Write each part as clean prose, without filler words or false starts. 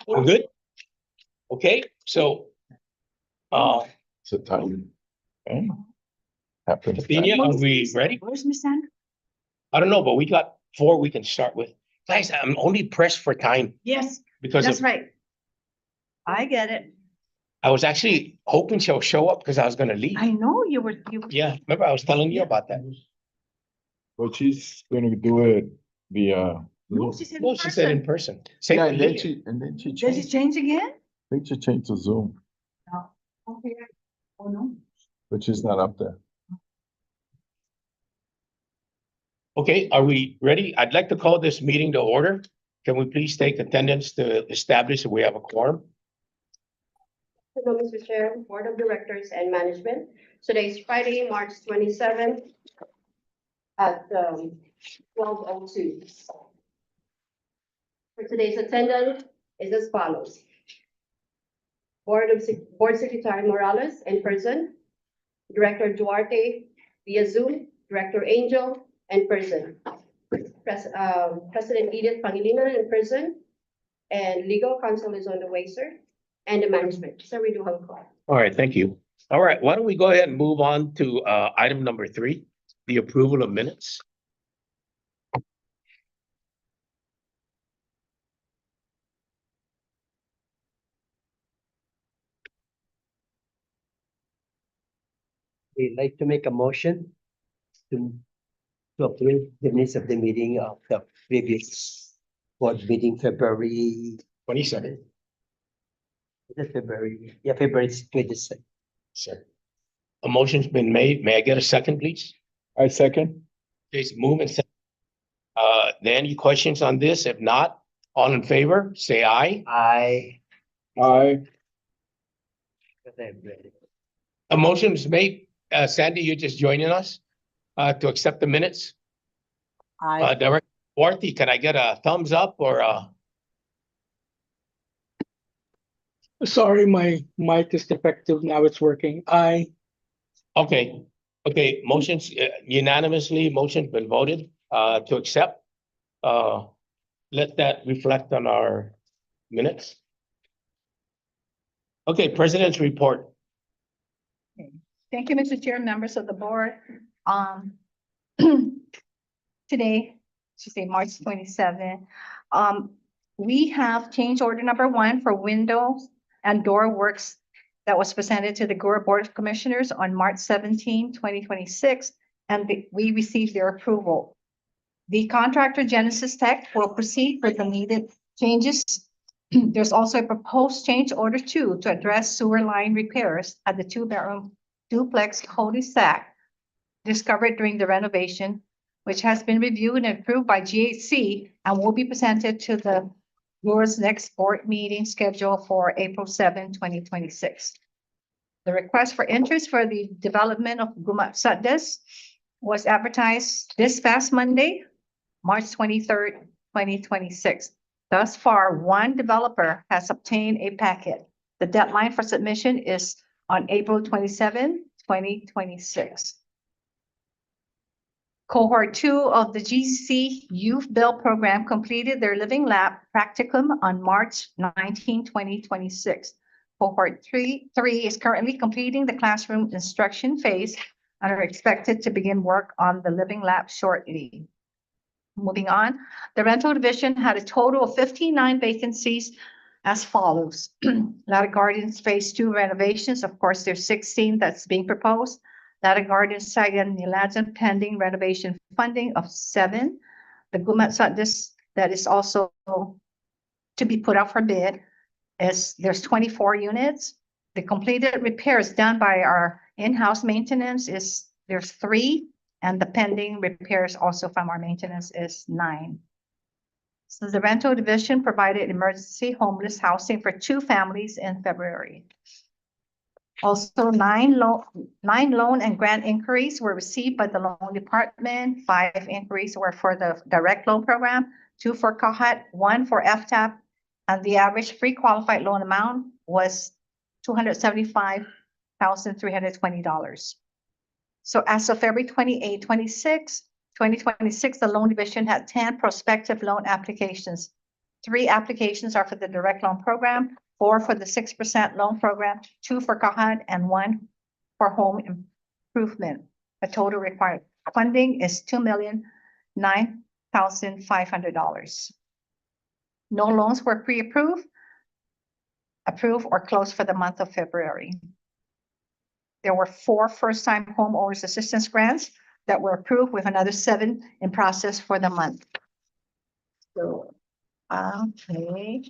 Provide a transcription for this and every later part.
We're good? Okay, so, So time. Okay. Happens. Athenia, are we ready? Where's Miss Sandra? I don't know, but we got 4 we can start with. Guys, I'm only pressed for time Yes, because that's of, right. I get it. I was actually hoping she'll show up because I was gonna leave. I know you were, Yeah, remember I was telling you about that? But she's gonna do it via. no, she said No, in she said in person. person. Same Yeah, thing and then she Does it changed, change again? I think she changed to Zoom, No. Okay. Oh, no. but she's not up there. Okay, are we ready? I'd like to call this meeting to order. Can we please take attendance to establish that we have a quorum? Hello, Mr. Chair, Board of Directors and Management. Today is Friday, March 27th at 12:02. For today's attendance is as follows. Board Secretary Morales in person, Director Duarte via Zoom, Director Angel in person, President Edith Pangilinan in person, and legal counsel is on the way, sir, and the management. So we do have a call. All right, thank you. All right, why don't we go ahead and move on to item number 3, the approval of minutes. We'd like to make a motion to approve the minutes of the meeting of the previous board meeting, February, 27. is it February? Yeah, February 26th. Sure. A motion's been made. May I get a second, please? I second. Please move and second. Any questions on this? If not, all in favor, say aye. I. Aye. A motion is made. Sandy, you're just joining us to accept the minutes. Director Duarte, can I get a thumbs up or Sorry, my mic is defective. Now it's working. Okay, motions unanimously, motion's been voted to accept. Let that reflect on our minutes. Okay, President's report. Thank you, Mr. Chair, members of the board. Today, should say March 27, we have change order number 1 for windows and door works that was presented to the Guam Board of Commissioners on March 17, 2026, and we received their approval. The contractor Genesis Tech will proceed with the needed changes. There's also a proposed change order 2 to address sewer line repairs at the 2-bedroom duplex cul-de-sac discovered during the renovation, which has been reviewed and approved by GHC and will be presented to the board's next board meeting scheduled for April 7, 2026. The request for interest for the development of Guam was advertised this past Monday, March 23rd, 2026. Thus far, 1 developer has obtained a packet. The deadline for submission is on April 27, 2026. Cohort 2 of the GCC Youth Build Program completed their Living Lab practicum on March 19, 2026. Cohort 3 is currently completing the classroom instruction phase and are expected to begin work on the Living Lab shortly. Moving on, the rental division had a total of 59 vacancies as follows. Latta Gardens Phase 2 renovations, of course, there's 16 that's being proposed. Latta Gardens Saigon Nilajan pending renovation funding of 7. The Gumat Sundus that is also to be put up for bid is there's 24 units. The completed repairs done by our in-house maintenance is there's 3, and the pending repairs also from our maintenance is 9. So the rental division provided emergency homeless housing for 2 families in February. Also, 9 loan and grant inquiries were received by the loan department. 5 inquiries were for the direct loan program, 2 for CAHAT, 1 for FTAP, and the average free qualified loan amount was $275,320. So as of February 28, 2026, the loan division had 10 prospective loan applications 3 applications are for the direct loan program, 4 for the 6% loan program, 2 for Kahan, and 1 for home improvement. The total required funding is $2,009,500. No loans were pre-approved, approved, or closed for the month of February. There were 4 first-time homeowners assistance grants that were approved, with another 7 in process for the month. So, okay,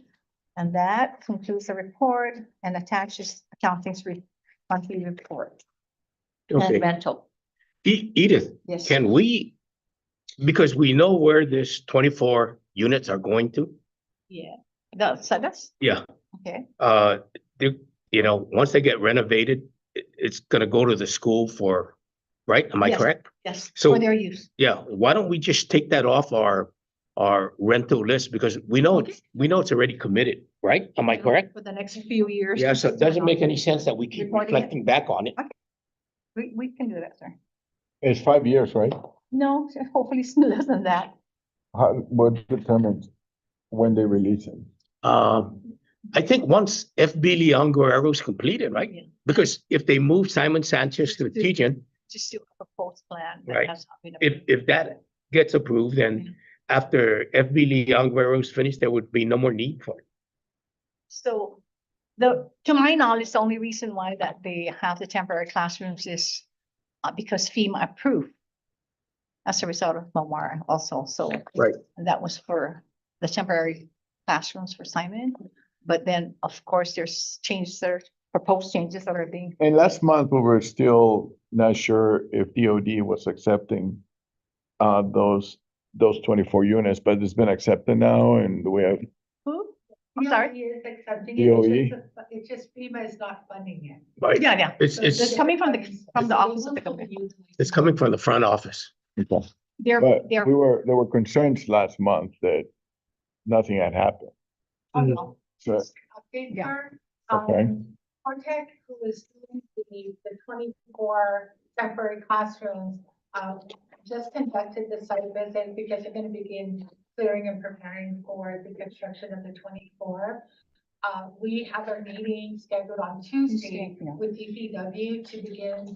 and that concludes the report and attaches accounting's monthly report and Okay, rental. Edith, Yes. can we, because we know where this 24 units are going to, Yeah. So that's, yeah, okay. you know, once they get renovated, it's gonna go to the school for, right? Am I Yes. correct? Yes, So- for their use. Yeah, why don't we just take that off our rental list, because we know, Okay. it's already committed, right? Am I correct? For the next few years. Yeah, so it doesn't make any sense that we keep Reporting it. reflecting back on it. We can do that, sir. It's 5 years, right? No, hopefully it's less than that. What determines when they release it? I think once FB Leon Guerrero is completed, right? Yeah. Because if they move Simon Sanchez to Tijan, Just do a proposed plan. that Right. has not been if that gets approved, then after FB Leon Guerrero is finished, there would be no more need for it. So to my knowledge, the only reason why that they have the temporary classrooms is because FEMA approved as a result of Momar also. So Right. that was for the temporary classrooms for Simon. But then, of course, there's proposed changes that are being, And last month, we were still not sure if DOD was accepting those 24 units, but it's been accepted now, and we have who? I'm sorry? Is accepting DOE. it's just FEMA is not funding it. Right. Yeah. It's, It's coming from the office of the company. it's coming from the front office. But They're, there were concerns last month that nothing had happened. oh, no. So, Okay, Yeah. sir. okay, Artec, who is doing the 24 temporary classrooms, just conducted the site visit because they're gonna begin clearing and preparing for the construction of the 24. We have our meeting scheduled on Tuesday Yeah. with DPW to begin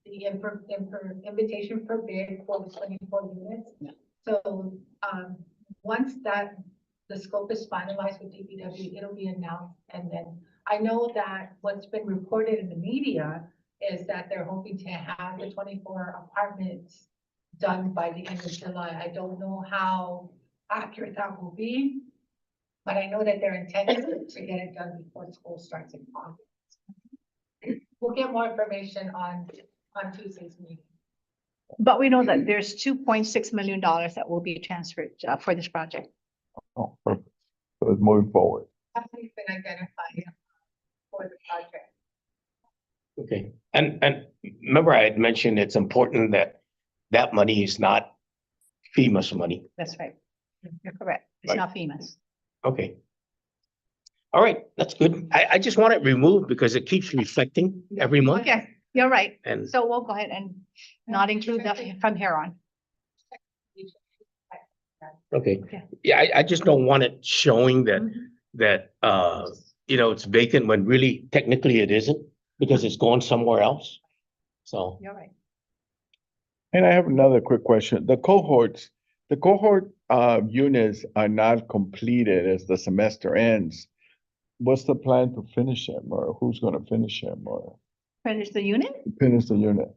the invitation for bid for the 24 units. Yeah. So, once the scope is finalized with DPW, it'll be announced. And then I know that what's been reported in the media is that they're hoping to have the 24 apartments done by the end of July. I don't know how accurate that will be, but I know that they're intending to get it done before school starts in August. We'll get more information on Tuesday's meeting. But we know that there's $2.6 million that will be transferred for this project. oh, perfect. So it's moving forward. That's been identified for the project. Okay, and remember I had mentioned it's important that that money is not FEMA's money. That's right. You're correct. It's Right. not FEMA's. Okay. All right, that's good. I just want it removed because it keeps reflecting every month. Okay, you're right. And So we'll go ahead and not include that from here on. okay, Okay. yeah, I just don't want it showing that Mhm. you know, it's vacant when really technically it isn't, because it's going somewhere else. So, You're right. And I have another quick question. The cohort units are not completed as the semester ends. What's the plan to finish them, or who's gonna finish them, or Finish the unit. finish the unit?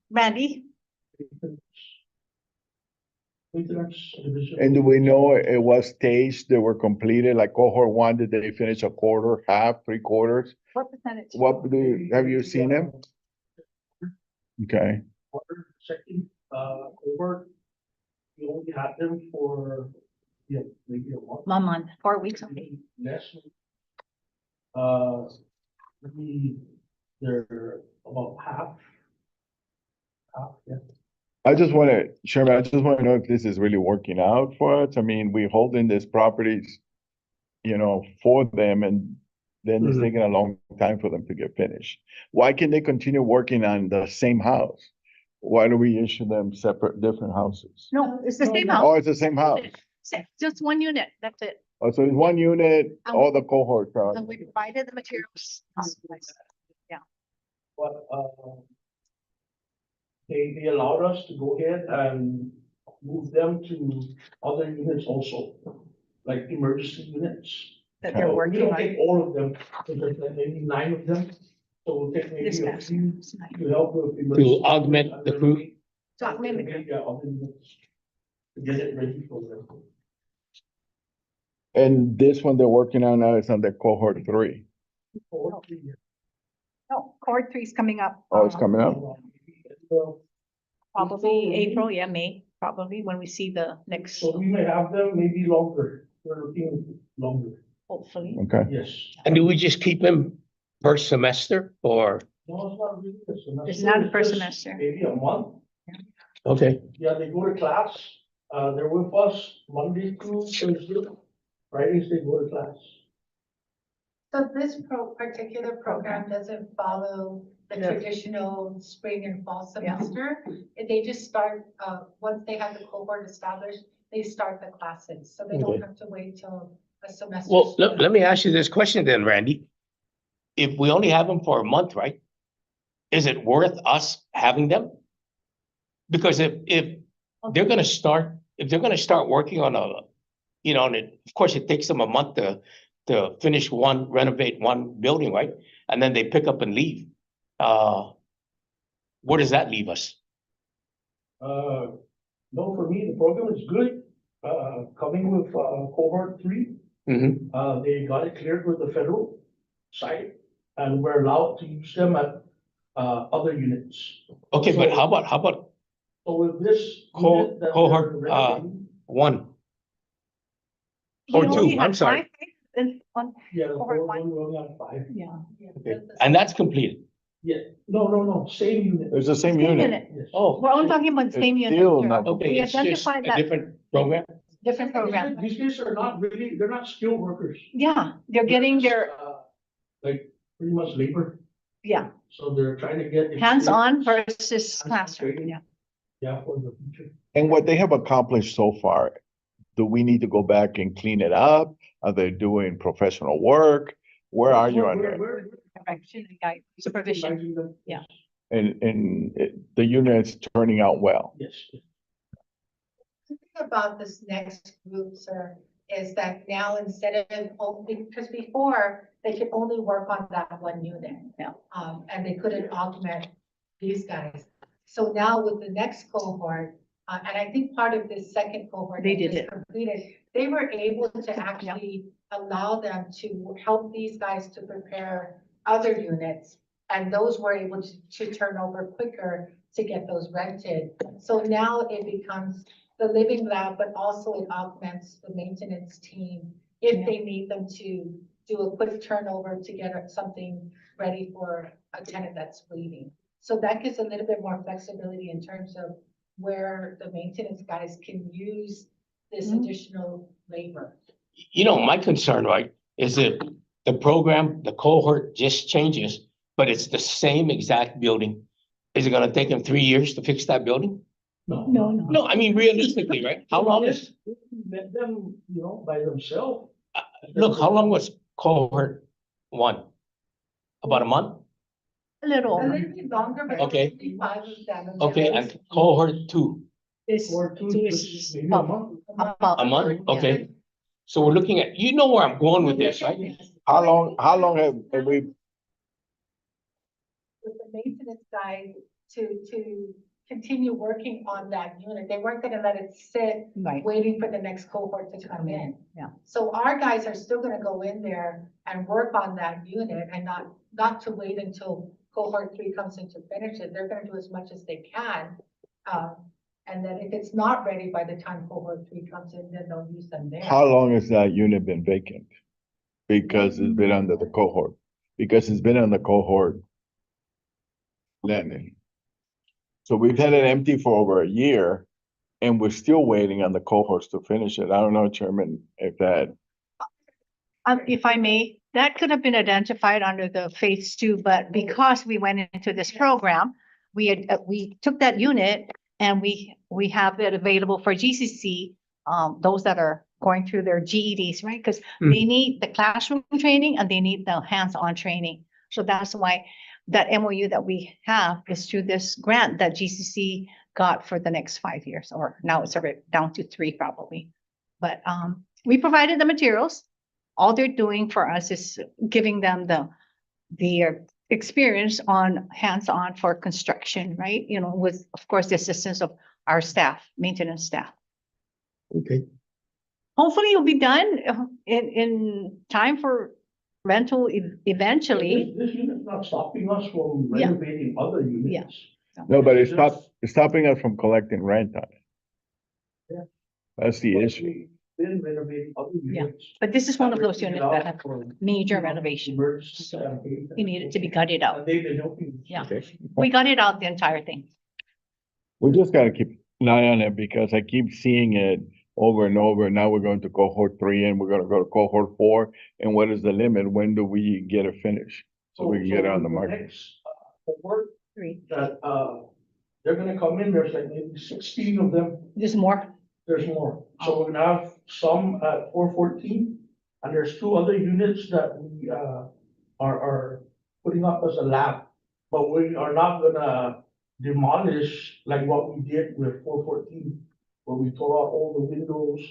Randy, And do we know it was staged, they were completed, like cohort 1, did they finish a quarter, half, 3/4? what percentage? Have you seen them? Okay, Second, over, we only had them for, maybe a month. 1 month, 4 weeks. Okay. Less. They're about half. Yeah. Chairman, I just wanna know if this is really working out for us. I mean, we holding these properties, for them, and then it's Mhm. taking a long time for them to get finished. Why can't they continue working on the same house? Why do we issue them different houses? No, it's the same Oh, house. it's the same house. Just 1 unit. That's it. Oh, so it's one unit, And all the cohorts are. And we provided the materials. But, they allowed us to go ahead and move them to other units also, like emergency units. That they're Oh, We working don't on. take all of them, because there's like maybe 9 of them, so we'll take maybe This a past few year. to help with. emergency augment units the and crew? renovate, To augment the maybe, other units, to get it ready for them. And this one they're working on now is under cohort 3. For 3 years. No, cohort 3 is coming up. Oh, it's coming up. Well, Probably April, yeah, May, probably when we see the next, so we may have them maybe longer, we're looking longer, hopefully. Okay. yes. And do we just keep him per semester or? No, it's not really a semester. It's not per just semester. Maybe a month. Okay, Yeah, they go to class, they're with us Monday through Thursday, Fridays they go to class. So this particular program doesn't follow the No. traditional spring and fall Yeah. semester. They just start, once they have the cohort established, they start the classes, so they don't Okay. have to wait till a semester. well, let starts. me ask you this question then, Randy. If we only have them for a month, right? Is it worth us having them? Because if they're gonna start, working on a, and of course, it takes them a month to finish renovate one building, right? And then they pick up and leave. Where does that leave us? No, for me, the program is good, coming with, cohort 3, Mhm. they got it cleared with the federal side, and we're allowed to use them at, other units. Okay, but how about So with this. Co- unit that cohort, we're renovating, one? We Or only two, had I'm sorry. 5 in on, Yeah, the cohort cohort 1, we only have 5. yeah. Yeah, Okay, that's the and same. that's completed. Yeah, no, same unit. It's the same Same unit. unit. Yes. Oh, We're only talking about the It's same unit. still here. not okay, We it's just identified a that. different program. Different program. These guys are not really, they're not skilled workers. Yeah, they're getting their, Like, pretty much labor, yeah, so they're trying to get. hands-on experience, versus classroom, training. yeah. Yeah, for the future. And what they have accomplished so far, do we need to go back and clean it up? Are they doing professional work? Where are you on that? Direction and guide, supervision. Supervising them. Yeah. The unit's turning out well. Yes. The thing about this next group, sir, is that now instead of only, because before they could only work on that one unit. Yeah. And they couldn't augment these guys. So now with the next cohort, and I think part of this second cohort. They that did just it. Completed, they were able to actually allow them to help these guys to prepare other units. And those were able to turn over quicker to get those rented. So now it becomes the living lab, but also it augments the maintenance team if they need them to do a quick turnover to get something ready for a tenant that's leaving. So that gives a little bit more flexibility in terms of where the maintenance guys can use this Mhm. additional labor. My concern, right, is if the program, the cohort just changes, but it's the same exact building. Is it gonna take them 3 years to fix that building? No. No, I mean realistically, right? How long is, Met them, by themselves. look, how long was cohort 1? About a month? A little A over. little bit longer, but. Okay. only 5 of them. Okay, and cohort 2, This, Or two, two just is maybe a about, month. about. a month, okay? So we're looking at, where I'm going with this, right? How long have we, With the maintenance guy to continue working on that unit. They weren't gonna let it sit, Right, waiting for the next cohort to come in. yeah. So our guys are still gonna go in there and work on that unit and not to wait until cohort 3 comes in to finish it. They're gonna do as much as they can. And then if it's not ready by the time cohort 3 comes in, then they'll use them there. how long has that unit been vacant? Because it's been under the cohort, landing. So we've had it empty for over a year and we're still waiting on the cohorts to finish it. I don't know, Chairman, if that, If I may, that could have been identified under the phase 2, but because we went into this program, we took that unit and we have it available for GCC, those that are going through their GEDs, right? Because they need the classroom training and they need the hands-on training. So that's why that MOU that we have is through this grant that GCC got for the next 5 years, or now it's already down to 3 probably. But we provided the materials. All they're doing for us is giving them the experience on hands-on for construction, right? You know, with, of course, the assistance of our staff, maintenance staff. Okay. Hopefully it'll be done in time for rental eventually. This unit's not stopping us from Yeah. renovating other units. No, but it's stopping us from collecting rent on it. Yeah. That's the But issue. we've Been renovating other Yeah. units. But this is one of those Renting it units that out have for, major you know, renovation. emergency So campaign. it needed to be gutted out. And they've been helping. Yeah. Okay. We gutted out the entire thing. We just gotta keep an eye on it because I keep seeing it over and over. Now we're going to cohort 3 and we're gonna go to cohort 4. And what is the limit? When do we get it finished? So we can get it on the market. Next, cohort 3. that, they're gonna come in, there's like maybe 16 of them, There's more. there's more. So we're gonna have some at 414, and there's 2 other units that we, are putting up as a lab. But we are not gonna demolish like what we did with 414, where we tore out all the windows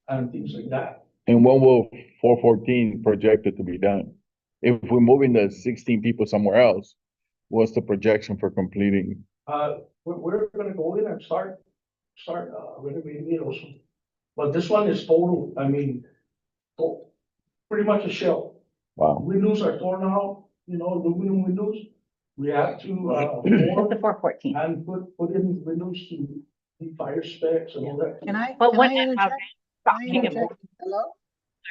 and things like that. And when will 414 projected to be done? If we're moving the 16 people somewhere else, what's the projection for completing? We're gonna go in and start renovating it also. But this one is total, I mean, pretty much a shell. Wow. Windows are torn out, you know, aluminum windows. We have to, That's the 414. and put in windows to the fire specs and all that. But what? interject? Can I interject? Hello?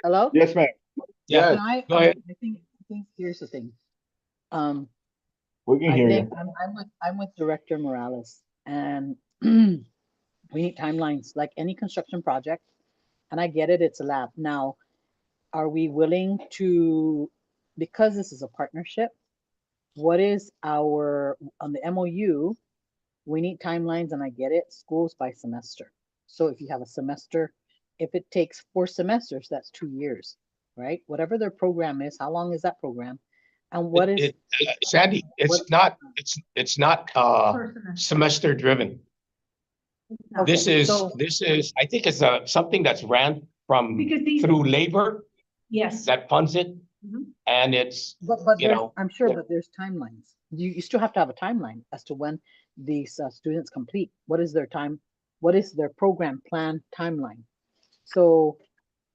Hello? Yes, ma'am. Yeah, Can I, go ahead. I think here's the thing. We can I hear think you. I'm with Director Morales, and we need timelines like any construction project. And I get it, it's a lab. Now, are we willing to, because this is a partnership, what is our, on the MOU, we need timelines, and I get it, schools by semester. So if you have a semester, if it takes 4 semesters, that's 2 years, right? Whatever their program is, how long is that program? And what is? Sandy, it's not semester driven. Okay, This is, so- I think it's something that's ran from, Because these- through labor Yes. that funds it. Mhm. And it's, But you there's, know, I'm sure yeah. that there's timelines. You still have to have a timeline as to when these students complete. What is their time? What is their program plan timeline? So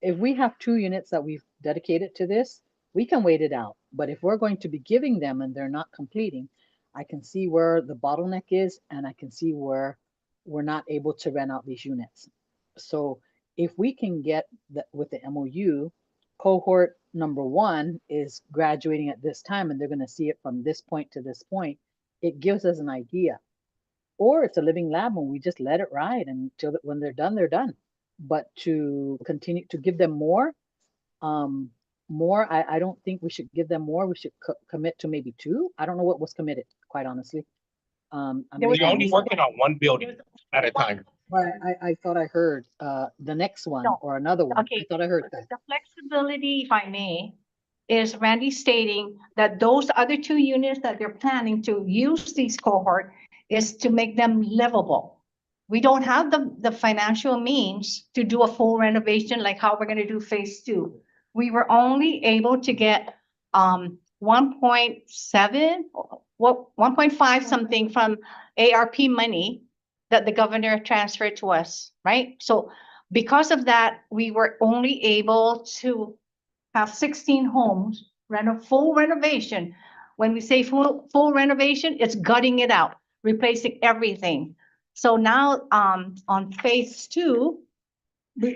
if we have 2 units that we've dedicated to this, we can wait it out. But if we're going to be giving them and they're not completing, I can see where the bottleneck is, and I can see where we're not able to rent out these units. So if we can get that with the MOU, cohort number 1 is graduating at this time and they're going to see it from this point to this point, it gives us an idea. Or it's a living lab and we just let it ride until when they're done, they're done. But to continue to give them more, I don't think we should give them more. We should commit to maybe 2. I don't know what was committed, quite honestly. you're only working on one building at a time. But I thought I heard the next one No. or another one. Okay. I thought I heard that. The flexibility, if I may, is Randy stating that those other 2 units that they're planning to use these cohort is to make them livable. We don't have the financial means to do a full renovation like how we're gonna do phase 2. We were only able to get 1.7, 1.5 something from ARP money that the governor transferred to us, right? So because of that, we were only able to have 16 homes, full renovation. When we say full renovation, it's gutting it out, replacing everything. So now, on phase 2,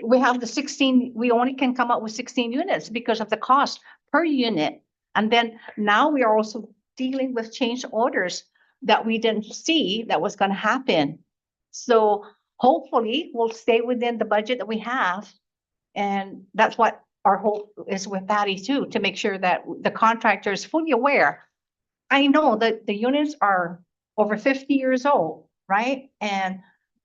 we have the 16, we only can come up with 16 units because of the cost per unit. And then now we are also dealing with change orders that we didn't see that was gonna happen. So hopefully we'll stay within the budget that we have. And that's what our hope is with Patty too, to make sure that the contractor is fully aware. I know that the units are over 50 years old, right? And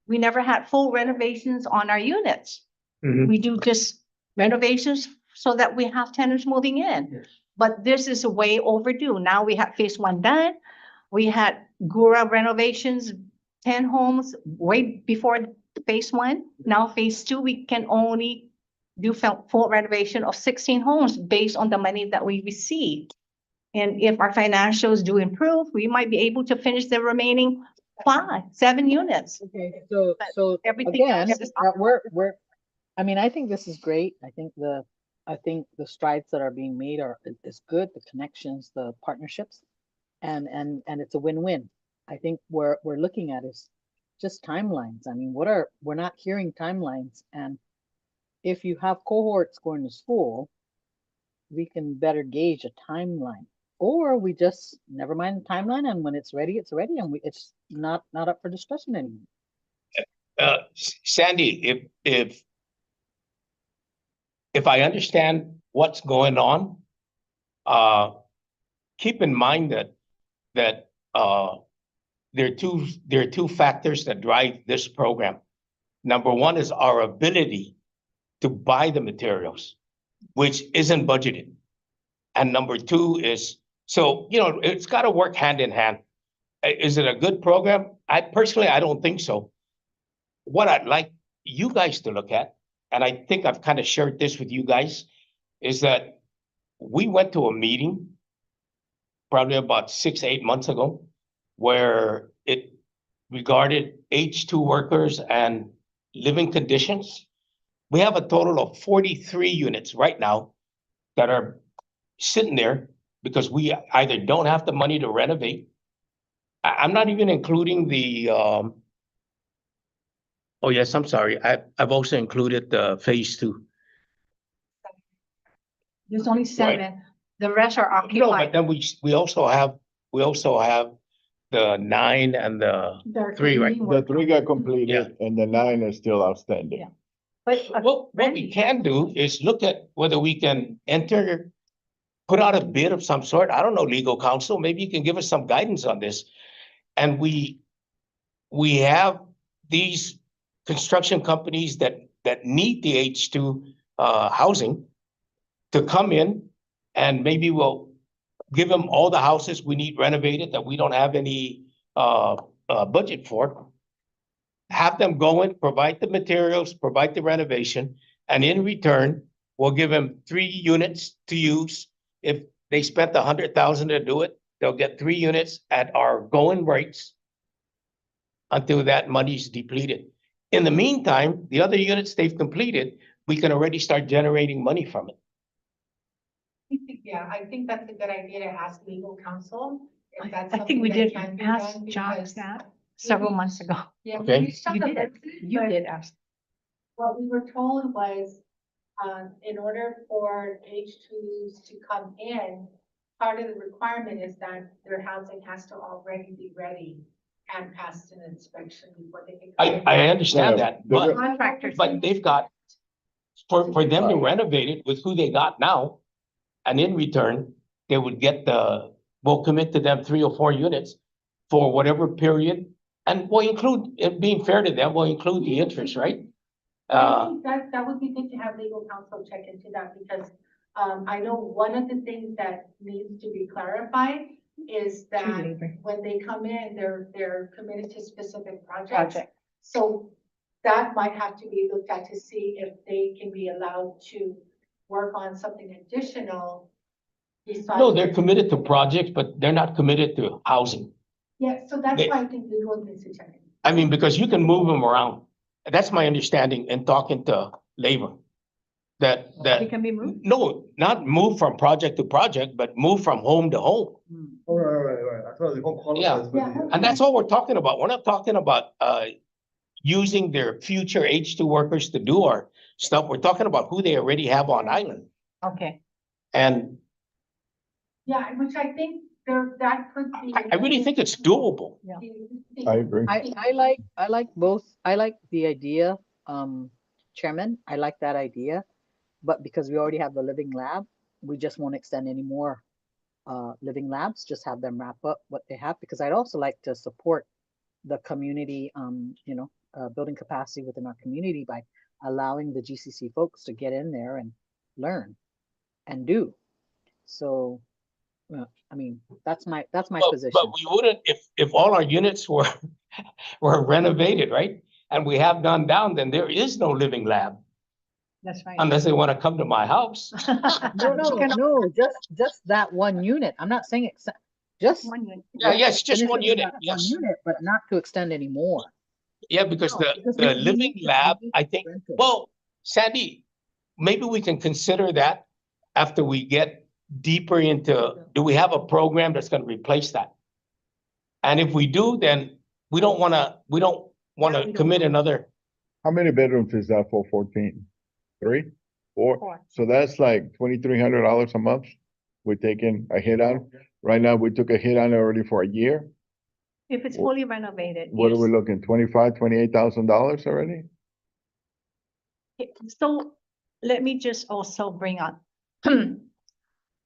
we never had full renovations on our units. Mhm. we do just renovations so that we have tenants moving in. Yes. But this is way overdue. Now we have phase one done. We had Gura renovations, 10 homes way before phase one. Now phase two, we can only do full renovation of 16 homes based on the money that we receive. And if our financials do improve, we might be able to finish the remaining 7 units. Okay, so everything again, else is we're, I mean, I think this is great. I think the strides that are being made is good, the connections, the partnerships, and it's a win-win. I think we're looking at is just timelines. I mean, we're not hearing timelines, and if you have cohorts going to school, we can better gauge a timeline. Or we just never mind the timeline, and when it's ready, and it's not up for discussion anymore. Sandy, if I understand what's going on, keep in mind that there are two factors that drive this program. Number one is our ability to buy the materials, which isn't budgeted. And number two is, so, it's got to work hand in hand. Is it a good program? I personally don't think so. What I'd like you guys to look at, and I think I've kind of shared this with you guys, is that we went to a meeting probably about 6-8 months ago, where it regarded H2 workers and living conditions. We have a total of 43 units right now that are sitting there because we either don't have the money to renovate. I'm not even including the, oh yes, I'm sorry. I've also included the phase two. There's only 7. The rest are No, but occupied. then we also have the 9 and the They're 3, right? being The worked 3 on. got completed and the 9 is still outstanding. Yeah. But What we Randy, can do is look at whether we can put out a bid of some sort. I don't know, legal counsel, maybe you can give us some guidance on this. And we have these construction companies that need the H2 housing to come in, and maybe we'll give them all the houses we need renovated that we don't have any budget for. Have them go in, provide the materials, provide the renovation, and in return, we'll give them 3 units to use. If they spent $100,000 to do it, they'll get 3 units at our going rates until that money's depleted. In the meantime, the other units they've completed, we can already start generating money from it. Yeah, I think that's a good idea to ask legal counsel. If that's I think we something did that can be ask done, Josh because- that several months ago. Yeah, we Okay. reached out You to did. Lindsay, You but did ask. what we were told was, in order for H2s to come in, part of the requirement is that their housing has to already be ready and pass an inspection before they can. come in. I understand Yeah, that, they're but, Contractors. but they've got, for them to renovate it with who they got now, and in return, they would get we'll commit to them 3 or 4 units for whatever period. And we'll include, being fair to them, we'll include the interest, right? I think that would be good to have legal counsel check into that, because I know one of the things that needs to be clarified is that Tree when they come in, they're committed to specific projects. Project. So that might have to be looked at to see if they can be allowed to work on something additional besides. No, they're committed to projects, but they're not committed to housing. Yeah, so that's They- why I think legal needs to check in. I mean, because you can move them around. That's my understanding in talking to labor. They That, can be moved? no, not move from project to project, but move from home to home. Right. I thought they won't qualify for Yeah. And that's all we're talking about. We're not talking about using their future H2 workers to do our stuff. We're talking about who they already have on island. Okay. And Yeah, which I think that could be. I really think it's doable. I agree. I like both. I like the idea, Chairman. I like that idea. But because we already have the living lab, we just won't extend any more living labs, just have them wrap up what they have, because I'd also like to support the community, building capacity within our community by allowing the GCC folks to get in there and learn and do. So, I mean, that's my position. But we wouldn't, if all our units were, were renovated, right? And we have gone down, then there is no living lab That's right. unless they want to come to my house. No, just that one unit. I'm not saying just. One unit. Yeah, yes, just finish one it with unit, that one yes. unit, but not to extend anymore. Yeah, because No, because we the need living to- lab, we need I to think, rent it. well, Sandy, maybe we can consider that after we get deeper into, do we have a program that's gonna replace that? And if we do, then we don't wanna we don't commit another, How many bedrooms is that for 14? 3, 4? Four. So that's like $2,300 a month. We're taking a hit on. Right now, we took a hit on it already for a year. If it's fully renovated, What are we yes. looking, $28,000 already? So let me just also bring up.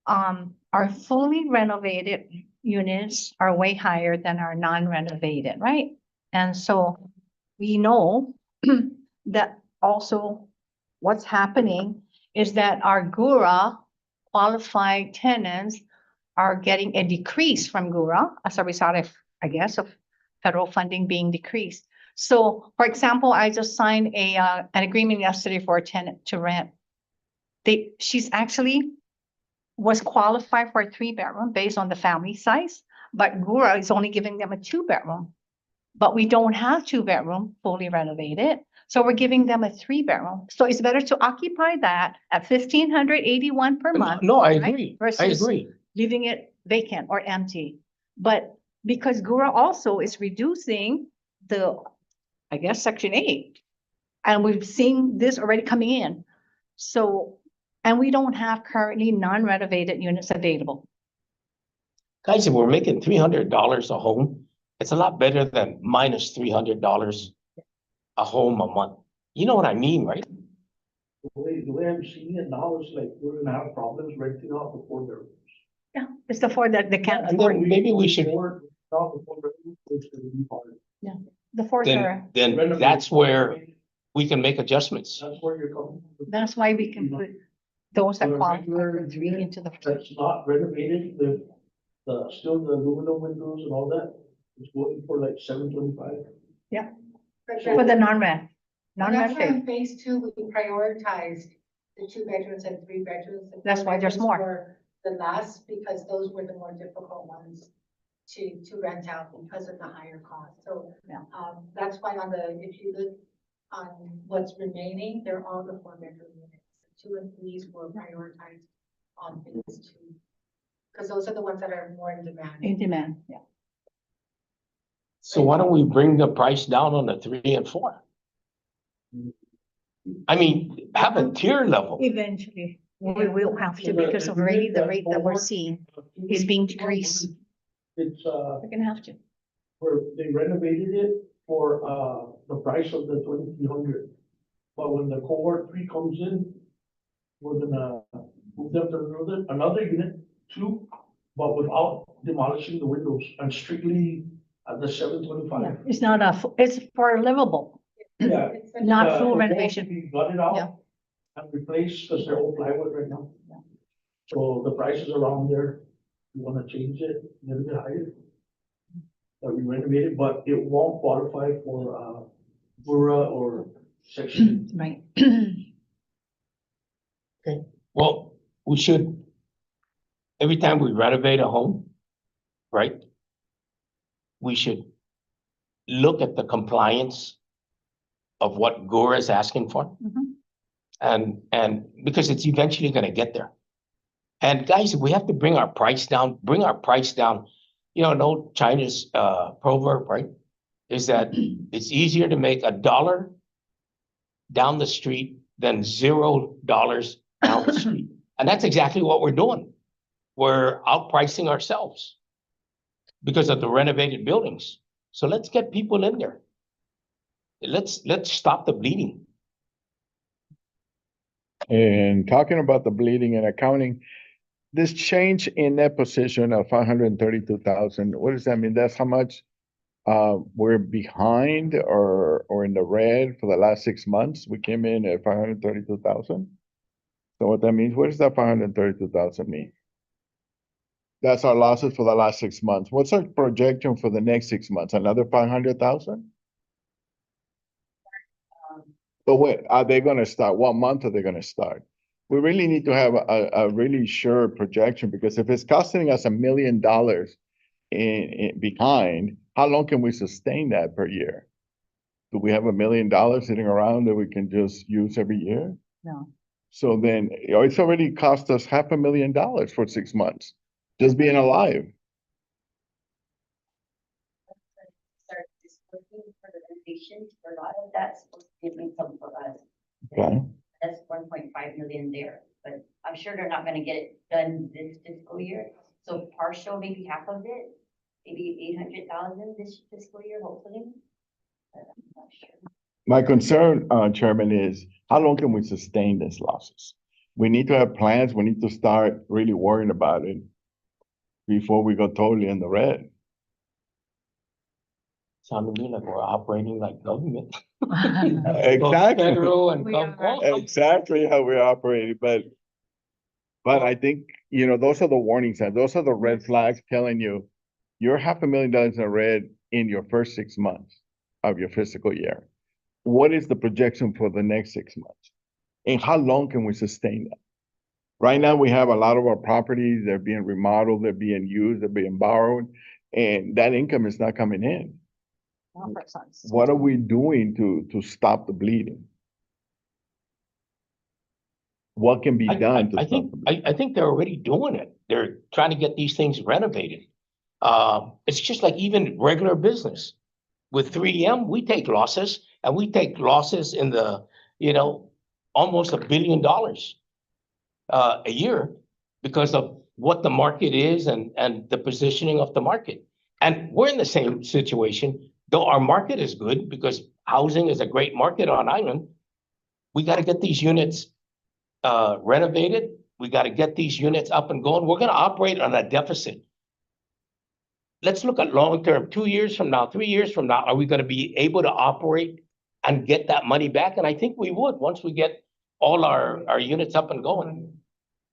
Our fully renovated units are way higher than our non-renovated, right? And so we know that also what's happening is that our GURA qualified tenants are getting a decrease from GURA as a result of, I guess, of federal funding being decreased. So, for example, I just signed an agreement yesterday for a tenant to rent. She's actually was qualified for a 3-bedroom based on the family size, but GURA is only giving them a 2-bedroom. But we don't have 2-bedroom fully renovated, so we're giving them a 3-bedroom. So it's better to occupy that at $1,581 per month. no, I right? agree, I Versus agree. leaving it vacant or empty. But because GURA also is reducing the, I guess, Section 8. And we've seen this already coming in. So, and we don't have currently non-renovated units available. Guys, if we're making $300 a home, it's a lot better than minus $300 a home a month. You know what I mean, right? The way I'm seeing it now is like we're gonna have problems renting out the 4 bedrooms. Yeah, it's the four that they can't And afford. then maybe we should, Out the 4 bedrooms, it's gonna be hard. The fours are, then that's where we can make adjustments. That's where you're coming from. that's why we can put those that For a qualify regular for 3 unit into the. That's not renovated, still the aluminum windows and all that, it's going for like $725. For the non-rent, Well, that's why non-rent. in phase 2, we prioritized the 2 bedrooms and 3 bedrooms. The That's 4 why there's bedrooms more. were the last, because those were the more difficult ones to rent out because of the higher cost. So, Yeah. that's why if you look on what's remaining, they're all the 4-bedroom units. 2 and 3s were prioritized on phase 2. Because those are the ones that are more in demand. In demand, yeah. So why don't we bring the price down on the 3 and 4? I mean, have a tier level. Eventually, we will have to because of already the rate that we're seeing is being decreased. It's, We're gonna have to. where they renovated it for, the price of the 2,300. But when the cohort 3 comes in, we're gonna move them to another unit, 2, but without demolishing the windows and strictly at the Yeah, $725. it's not it's for livable, Yeah. It's a- not The full walls renovation. can be gutted Yeah. out and replaced because they're all plywood right now. Yeah. So the price is around there. You wanna change it, a little bit higher. That we renovated, but it won't qualify for, Bura or section. Right. Well, we should, every time we renovate a home, right? We should look at the compliance of what GURA is asking for. Mhm. And because it's eventually gonna get there. And guys, if we have to bring our price down, bring our price down. You know, an old Chinese proverb, right? Is that it's easier to make $1 down the street than $0 down the street. And that's exactly what we're doing. We're outpricing ourselves because of the renovated buildings. So let's get people in there. Let's stop the bleeding. And talking about the bleeding and accounting, this change in that position of 532,000, what does that mean? That's how much we're behind or in the red for the last 6 months. We came in at 532,000. So what that means, what does that 532,000 mean? That's our losses for the last 6 months. What's our projection for the next 6 months? Another 500,000? But what, are they gonna start? What month are they gonna start? We really need to have a really sure projection, because if it's costing us $1 million in behind, how long can we sustain that per year? Do we have $1 million sitting around that we can just use every year? No. So then, it's already cost us $500,000 for 6 months, just being alive. Start dispersing for the renovations, for a lot of that's supposed to give income for us. Okay. That's 1.5 million there, but I'm sure they're not gonna get it done this fiscal year. So partial, maybe half of it, maybe 800,000 this fiscal year, hopefully. But I'm not sure. My concern, Chairman, is how long can we sustain these losses? We need to have plans. We need to start really worrying about it before we go totally in the red. Sounding to me like we're operating like government. Exactly. Federal and We are. Guam. Exactly how we're operating, but I think, those are the warning signs. Those are the red flags telling you you're $500,000 in the red in your first 6 months of your fiscal year. What is the projection for the next 6 months? And how long can we sustain that? Right now, we have a lot of our properties, they're being remodeled, they're being used, they're being borrowed, and that income is not coming in. Not for sons. What are we doing to stop the bleeding? What can be done to I stop think, the bleeding? I think they're already doing it. They're trying to get these things renovated. It's just like even regular business. With 3M, we take losses, and we take losses in the, almost $1 billion a year because of what the market is and the positioning of the market. And we're in the same situation, though our market is good because housing is a great market on island. We got to get these units renovated. We got to get these units up and going. We're going to operate on a deficit. Let's look at long term, 2 years from now, 3 years from now, are we going to be able to operate and get that money back? And I think we would once we get all our units up and going.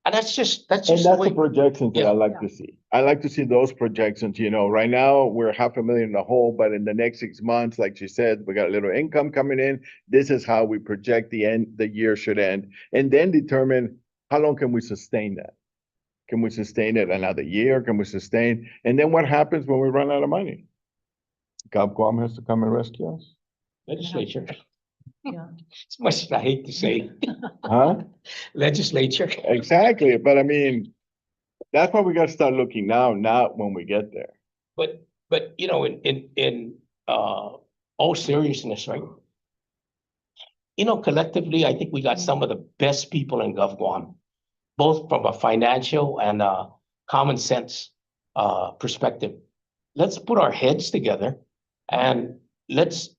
And that's just And the that's way. the projections that I Yeah. like to see. I like to see those projections, right now we're $500,000 in the hole, but in the next 6 months, like she said, we got a little income coming in. This is how we project the year should end, and then determine how long can we sustain that? Can we sustain it another year? Can we sustain? And then what happens when we run out of money? Guam has to come and rescue us? Legislature. Yeah. As much as I hate to say, Huh? legislature. Exactly, but I mean, that's why we gotta start looking now, not when we get there. But in all seriousness, right? Collectively, I think we got some of the best people in Guam, both from a financial and common sense perspective. Let's put our heads together and let's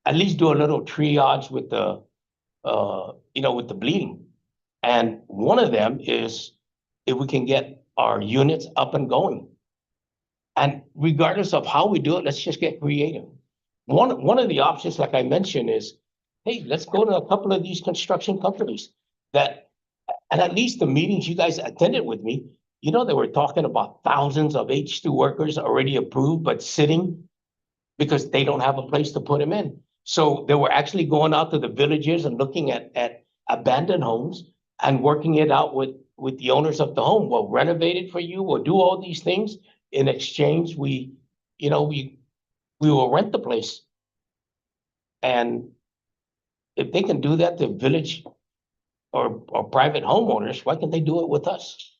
at least do a little triage with with the bleeding. And one of them is if we can get our units up and going. And regardless of how we do it, let's just get creative. One of the options, like I mentioned, is, hey, let's go to a couple of these construction companies and at least the meetings you guys attended with me, they were talking about thousands of H2 workers already approved, but sitting because they don't have a place to put them in. So they were actually going out to the villages and looking at abandoned homes and working it out with the owners of the home. We'll renovate it for you. We'll do all these things. In exchange, we will rent the place. And if they can do that to village or private homeowners, why can't they do it with us?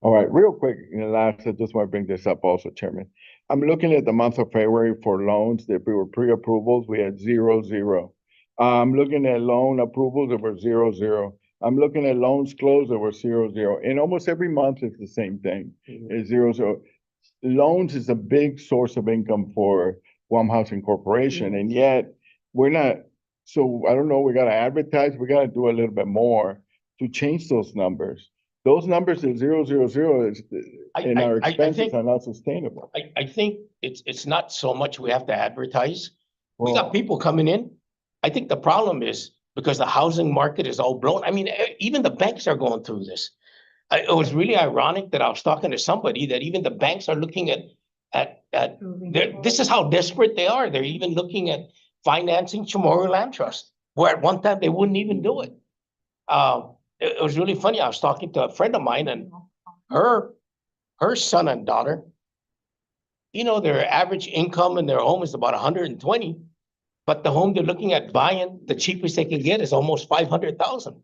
All right, real quick, last, I just want to bring this up also, Chairman. I'm looking at the month of February for loans that we were pre-approvals, we had 0. I'm looking at loan approvals that were 0. I'm looking at loans closed that were 0. And almost every month it's the same thing, it's 0. Loans is a big source of income for Guam Housing Corporation, and yet we're not. So I don't know, we gotta advertise, we gotta do a little bit more to change those numbers. those numbers at 000 is, and our I expenses think, are not sustainable. I think it's not so much we have to advertise. We Well, got people coming in. I think the problem is because the housing market is all blown. I mean, even the banks are going through this. It was really ironic that I was talking to somebody that even the banks are looking at, this is how desperate they are. They're even looking at financing Chamorro Land Trust, where at one time they wouldn't even do it. It was really funny. I was talking to a friend of mine and her son and daughter, their average income in their home is about 120, but the home they're looking at buying, the cheapest they can get is almost 500,000.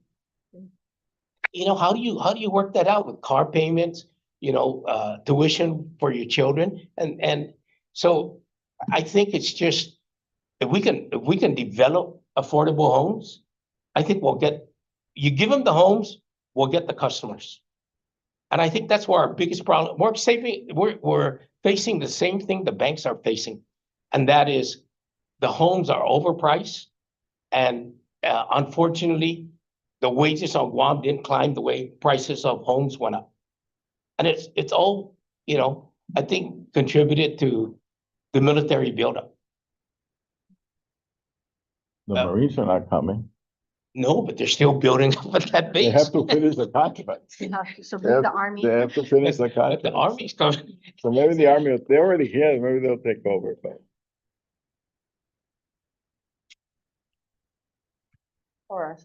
How do you work that out with car payments, tuition for your children? And so I think it's just, if we can develop affordable homes, I think you give them the homes, we'll get the customers. And I think that's where our biggest problem, we're facing the same thing the banks are facing. And that is the homes are overpriced. And unfortunately, the wages on Guam didn't climb the way prices of homes went up. And it's all, I think contributed to the military buildup. the Marines are not coming. No, but they're still building up at that They base. have to finish the contract. So They bring have, the army. they have to finish the But contract. the Army's coming. So maybe the army, they're already here, maybe they'll take over, but. Or In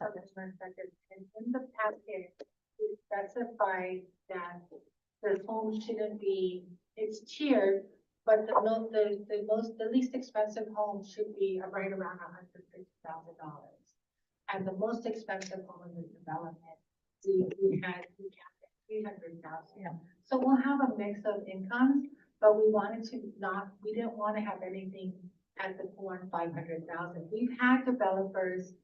the packet, we specify that the home shouldn't be, it's tiered, but the least expensive home should be right around $150,000. And the most expensive home in the development, we capped at 300,000. Yeah. So we'll have a mix of incomes, but we didn't want to have anything at the floor on 500,000. We've had developers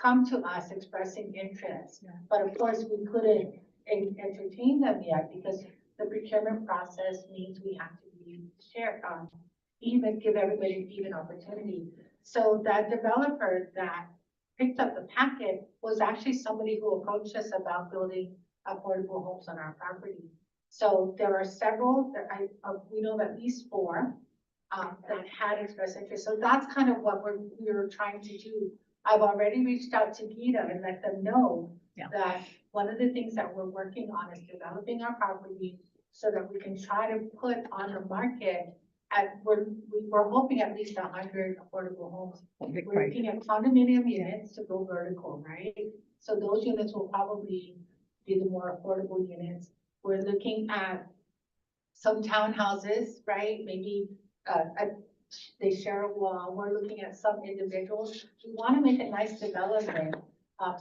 come to us expressing interest, but of course we couldn't entertain them yet because the procurement process means we have to be give everybody an even opportunity. So that developer that picked up the packet was actually somebody who approached us about building affordable homes on our property. So there are several, we know of at least 4 that had expressed interest. So that's kind of what we're trying to do. I've already reached out to Gita and let them know that one of the things that we're working on is developing our property so that we can try to put on the market we're hoping at least 100 affordable homes. We're looking at condominium units to go vertical, right? So those units will probably be the more affordable units. We're looking at some townhouses, right? Maybe they share a wall. We're looking at some individuals. We want to make a nice development.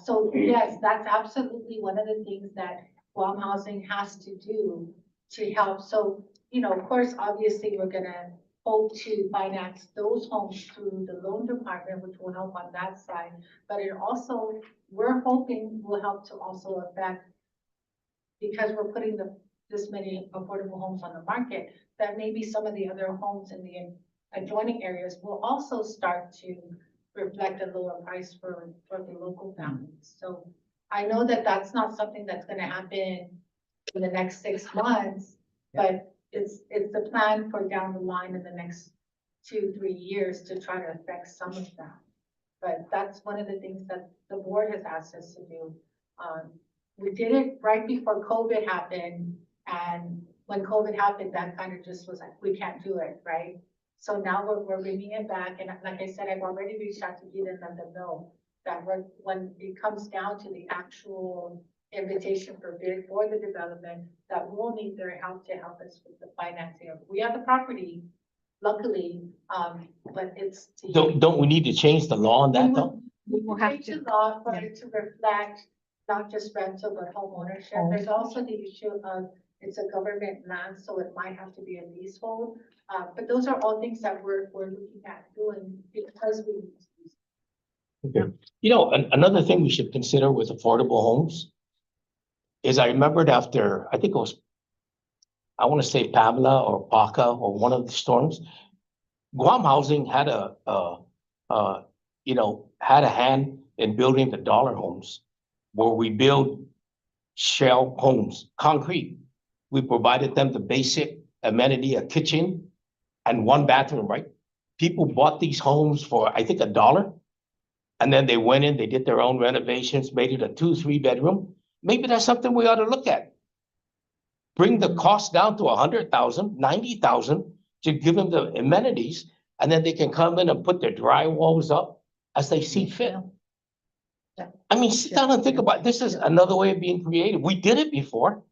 So yes, that's absolutely one of the things that Guam Housing has to do to help. So, of course, obviously, we're gonna hope to finance those homes through the loan department, which will help on that side. But we're hoping will help to also affect, because we're putting this many affordable homes on the market, that maybe some of the other homes in the adjoining areas will also start to reflect a lower price for the local families. So I know that that's not something that's gonna happen in the next 6 months, but it's the plan for down the line in the next 2-3 years to try to affect some of that. But that's one of the things that the board has asked us to do. We did it right before COVID happened, and when COVID happened, that kind of just was like, we can't do it, right? So now we're bringing it back, and like I said, I've already reached out to Gita and let them know that when it comes down to the actual invitation for bid for the development, that we'll need their help to help us with the financing of. We have the property, luckily, but it's. Don't we need to change the law on that though? We will have to law for it to reflect not just rental, but home ownership. There's also the issue of it's a government land, so it might have to be a leasehold. But those are all things that we're looking at doing because we. Okay. Another thing we should consider with affordable homes is I remembered after, I think it was, I want to say Pamela or Paca or one of the storms, Guam Housing had had a hand in building the dollar homes where we build shell homes, concrete. We provided them the basic amenity, a kitchen and one bathroom, right? People bought these homes for, I think, $1. And then they went in, they did their own renovations, made it a 2-3 bedroom. Maybe that's something we ought to look at. Bring the cost down to 100,000, 90,000 to give them the amenities, and then they can come in and put their drywalls up as they see fit. Yeah. I mean, sit down and think about it. This is another way of being creative. We did it before.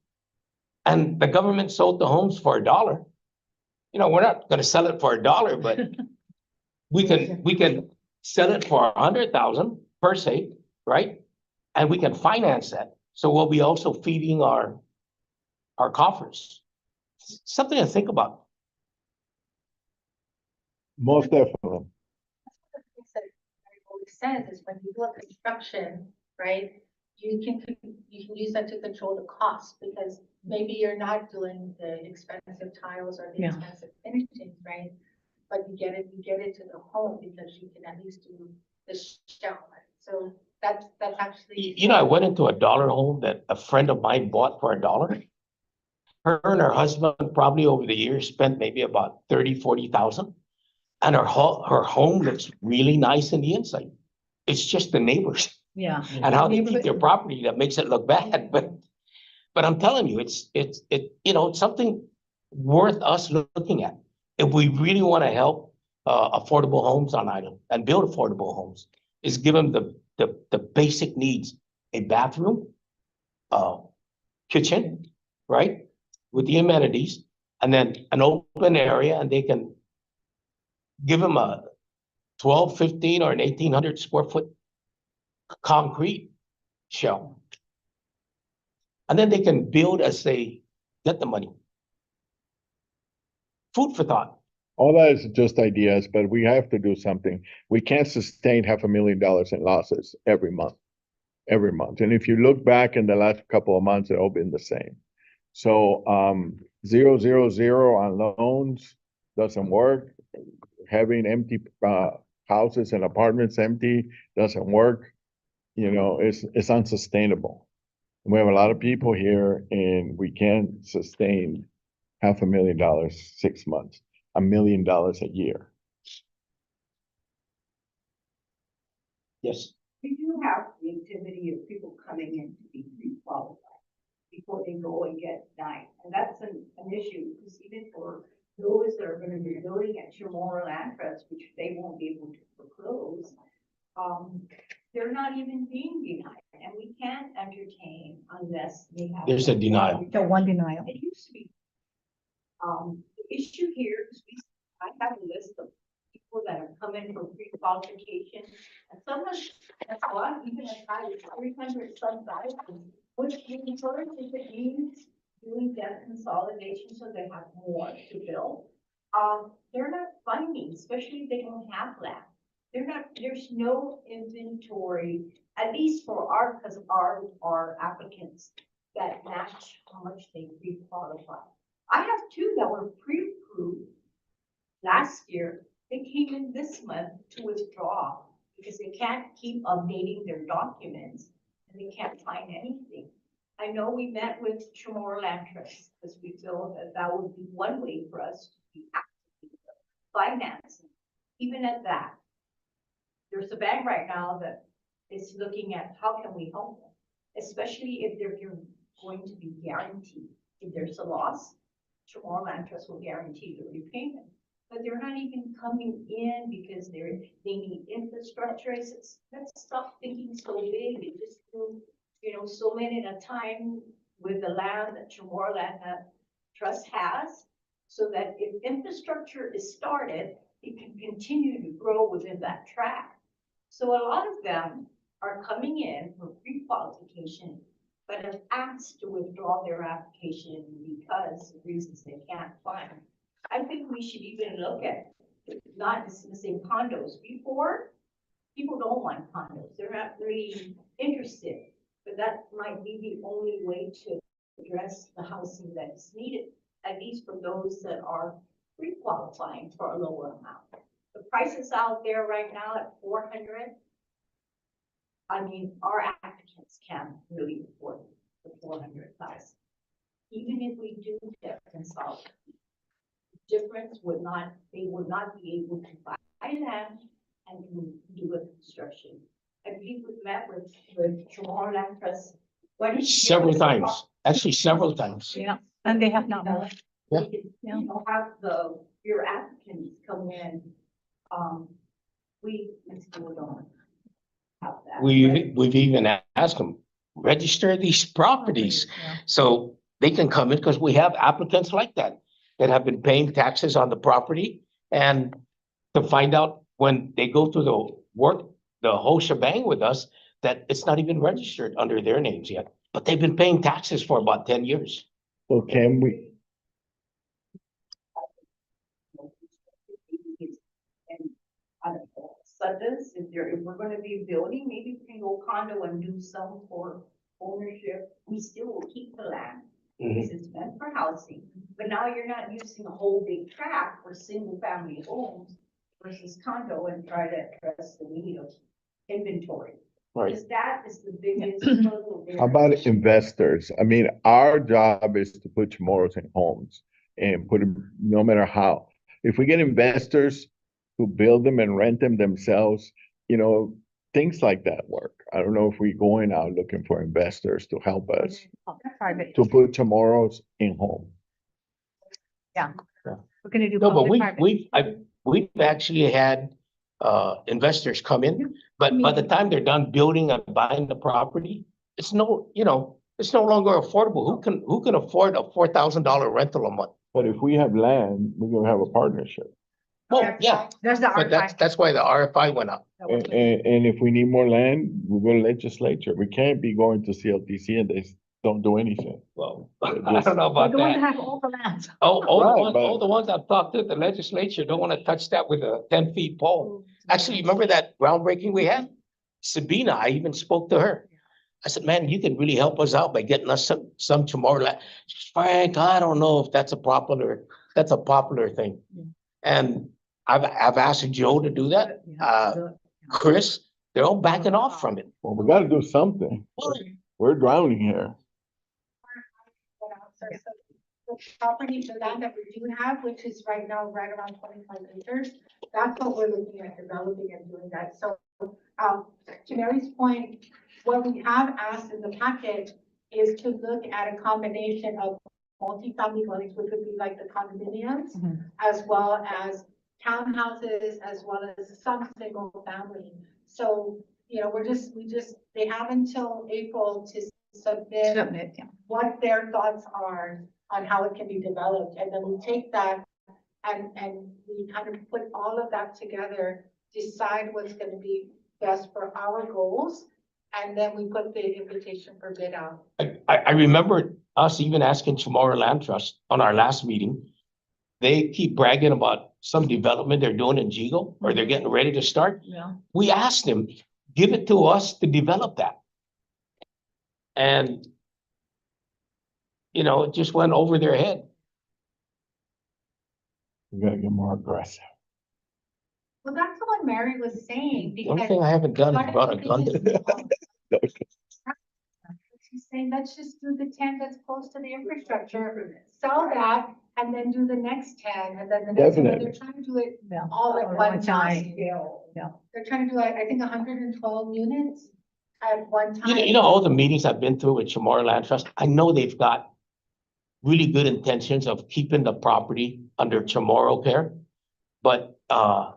And the government sold the homes for $1. You know, we're not gonna sell it for $1, but we can sell it for 100,000 per se, right? And we can finance that. So we'll be also feeding our coffers. Something to think about. Most definitely. One of the things that I always says is when you do a construction, right? You can use that to control the cost because maybe you're not doing the expensive tiles or the Yeah. expensive finishings, right? But you get it to the home because you can at least do the shell. So that's actually. You know, I went into a $1 home that a friend of mine bought for $1. Her and her husband probably over the years spent maybe about 30,000-40,000. And her home looks really nice in the inside. It's just the neighbors Yeah. and how they keep their property that makes it look bad. But I'm telling you, it's it's something worth us looking at. If we really want to help affordable homes on island and build affordable homes, is give them the basic needs: a bathroom, kitchen, right, with the amenities, and then an open area, and they can give them a 12, 15, or an 1,800 square foot concrete shell. And then they can build as they get the money. Food for thought. All that is just ideas, but we have to do something. We can't sustain $500,000 in losses every month. And if you look back in the last couple of months, it's all been the same. So 0, 0, 0 on loans doesn't work. Having empty houses and apartments empty doesn't work. You know, it's unsustainable. We have a lot of people here and we can't sustain $500,000 6 months, $1 million a year. Yes. We do have the activity of people coming in to be pre-qualified before they go and get denied. And that's an issue, because even for those that are gonna be building at your moral land trust, which they won't be able to foreclose, they're not even being denied, and we can't entertain unless they have. There's a denial. The one denial. It used to be. The issue here is I have a list of people that are coming for pre-qualification, and some of, that's a lot, even as high as 300 some thousand, which we encourage if it means doing debt consolidation so they have more to build. They're not funding, especially if they don't have land. There's no inventory, at least for because of our applicants that match how much they pre-qualify. I have two that were pre-approved last year. They came in this month to withdraw because they can't keep updating their documents and they can't find anything. I know we met with Chamorro Land Trust because we feel that would be one way for us to be actively financing. Even at that, there's a bank right now that is looking at how can we help them, especially if they're going to be guaranteed. If there's a loss, Chamorro Land Trust will guarantee the repayment. But they're not even coming in because they need infrastructure. I said, let's stop thinking so big and just do, so many at a time with the land that Chamorro Land Trust has, so that if infrastructure is started, it can continue to grow within that track. So a lot of them are coming in for pre-qualification, but have asked to withdraw their application because of reasons they can't find. I think we should even look at not dismissing condos. Before, people don't want condos. They're not really interested, but that might be the only way to address the housing that is needed, at least for those that are pre-qualifying for a lower amount. The prices out there right now at 400. I mean, our applicants can't really afford it. the 400,000. Even if we do get consolidation, difference would not, they would not be able to buy land and do a construction. I believe with that, with Chamorro Land Trust. what is- Several times, actually several times. Yeah, and they have not moved. We could, you know, have your applicants come in, we still don't have that. We've even asked them, register these properties. Yeah. So they can come in, because we have applicants like that have been paying taxes on the property. And to find out when they go through the work, the whole shebang with us, that it's not even registered under their names yet, but they've been paying taxes for about 10 years. So can we, And I don't know, sudden, if we're gonna be building, maybe we can go condo and do some for ownership. We still will keep the land, because it's meant for housing, but now you're not using a whole big tract for single family homes versus condo, and try to address the need of inventory. Right. Because that is the biggest struggle there. how about investors? I mean, our job is to put tomorrows in homes and put them, no matter how. If we get investors who build them and rent them themselves, you know, things like that work. I don't know if we're going out looking for investors to help us Private. to put tomorrows in home. Yeah. We're gonna do. No, but public-private. we've actually had investors come in, but by the time they're done building and buying the property, it's no longer affordable. Who can afford a $4,000 rental a month? But if we have land, we're gonna have a partnership. Well, yeah, There's the but archive. that's why the RFI went up. And if we need more land, we go to legislature. We can't be going to CLTC and they don't do anything. Well, I don't know We're about the ones that that. have all the land. All the ones I've talked to, the legislature don't want to touch that with a 10-foot pole. Actually, remember that groundbreaking we had? Sabina, I even spoke to her. I said, man, you can really help us out by getting us some tomorrow. She said, Frank, I don't know if that's a popular thing. Yeah. And I've asked Joe to do that. Chris, they're all backing off from it. Well, we gotta do something. We're drowning here. The property, the land that we do have, which is right now right around 25 acres, that's what we're looking at developing and doing that. So, to Mary's point, what we have asked in the package is to look at a combination of multifamily dwellings, which would be like the condominiums, as well as townhouses, as well as some single family. So, you know, they have until April to submit what their thoughts are on how it can be developed. And then we take that and we kind of put all of that together, decide what's going to be best for our goals. And then we put the invitation for bid out. I remember us even asking Tomorrow Land Trust on our last meeting. They keep bragging about some development they're doing in Jigo, or they're getting ready to start. Yeah. We asked them, give it to us to develop that. And, you know, it just went over their head. We gotta get more aggressive. Well, that's what Mary was saying, The only because thing I haven't done is brought a gun to she's saying, let's just do the 10 that's close to the infrastructure, sell that, and then do the next 10, and then the next one. They're Definitely. trying to do it Yeah. all at one time. Yeah. They're trying to do, I think, 112 units at one time. You know, all the meetings I've been through with Chamorro Land Trust, I know they've got really good intentions of keeping the property under Chamorro care. But I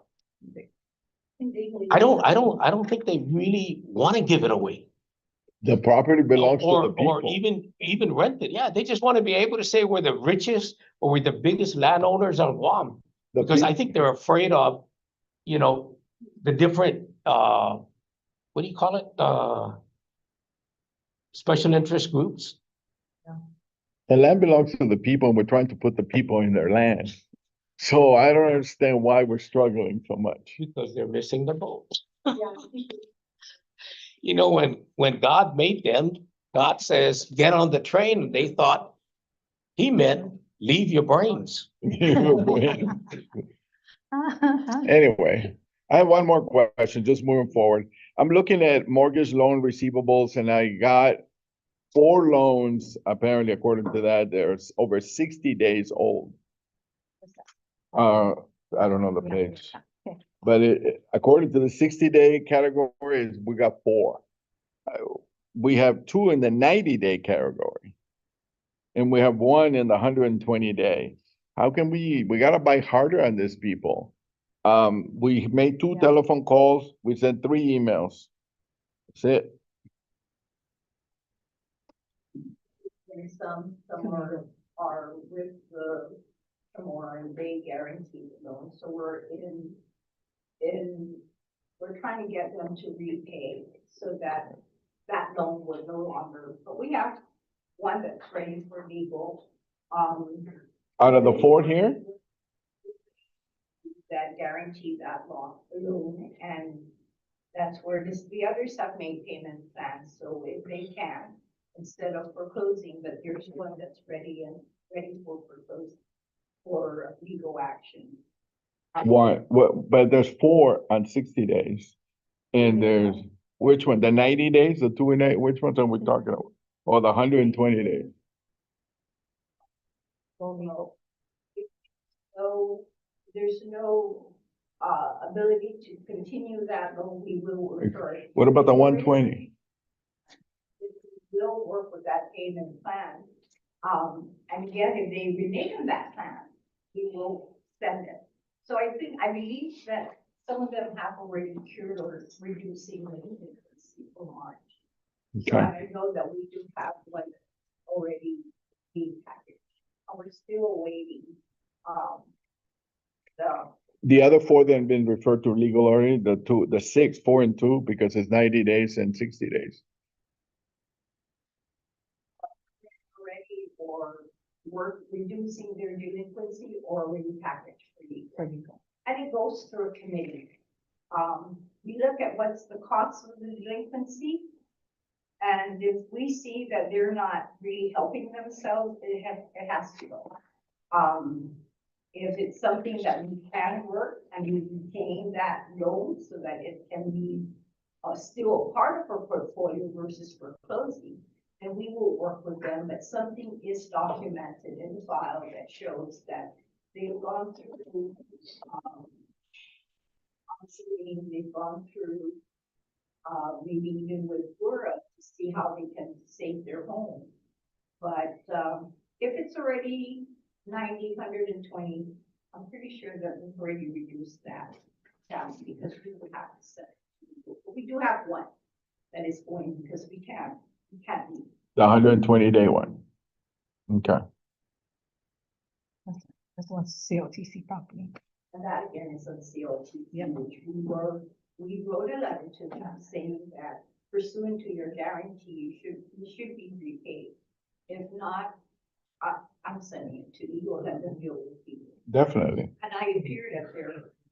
don't think they really want to give it away. The property belongs to the Or people. even rent it. Yeah, they just want to be able to say we're the richest or we're the biggest landowners on Guam. The Because I peop- think they're afraid of, you know, the different, what do you call it? Special interest groups. The land belongs to the people and we're trying to put the people in their land. So I don't understand why we're struggling so much. Because they're missing the boat. Yeah. You know, when God made them, God says, get on the train. And they thought he meant leave your brains. Anyway, I have one more question, just moving forward. I'm looking at mortgage loan receivables and I got 4 loans, apparently according to that, there's over 60 days old. I don't know the page. Okay. But according to the 60-day categories, we got 4. We have 2 in the 90-day category. And we have 1 in the 120 days. How can we gotta bite harder on these people. We made 2 telephone calls, we sent 3 emails. That's it. And some are with the Chamorro and they guarantee the loan, so we're we're trying to get them to repay so that that loan will no longer, but we have one that's ready for legal. Out of the 4 here, That guarantee that loan, and that's where the others have made payment plans, so if they can, instead of foreclosing, but there's one that's ready for foreclosing for legal action. one, but there's 4 on 60 days. And there's, which one, the 90 days, the 2 and 8, which ones are we talking about? Or the 120 days? So there's no ability to continue that loan, we will refer it. What about the 120? We'll work with that payment plan. And again, if they renege on that plan, we will send it. So I believe that some of them have already cured or reducing the delinquency for March. So Okay. I know that we do have one already being packaged. And we're still waiting, The other 4 then been referred to legal already, the 6, 4 and 2, because it's 90 days and 60 days. ready or work reducing their delinquency or repackage for legal. And it goes through a committee. We look at what's the cost of the delinquency. And if we see that they're not really helping themselves, it has to go. If it's something that we can work and we retain that loan so that it can be still a part of our portfolio versus foreclosing, then we will work with them, but something is documented in the file that shows that they've gone through, counseling, they've gone through, maybe even with Dura to see how they can save their home. But if it's already 90, 120, I'm pretty sure that we've already reduced that down because we would have to set. We do have one that is going because we can't meet. The 120-day one. Okay. That's one COTC property. And that again is on COT, which we wrote a letter to them saying that pursuant to your guarantee, you should be repaid. If not, I'm sending it to you or let them deal with you. Definitely. And I appeared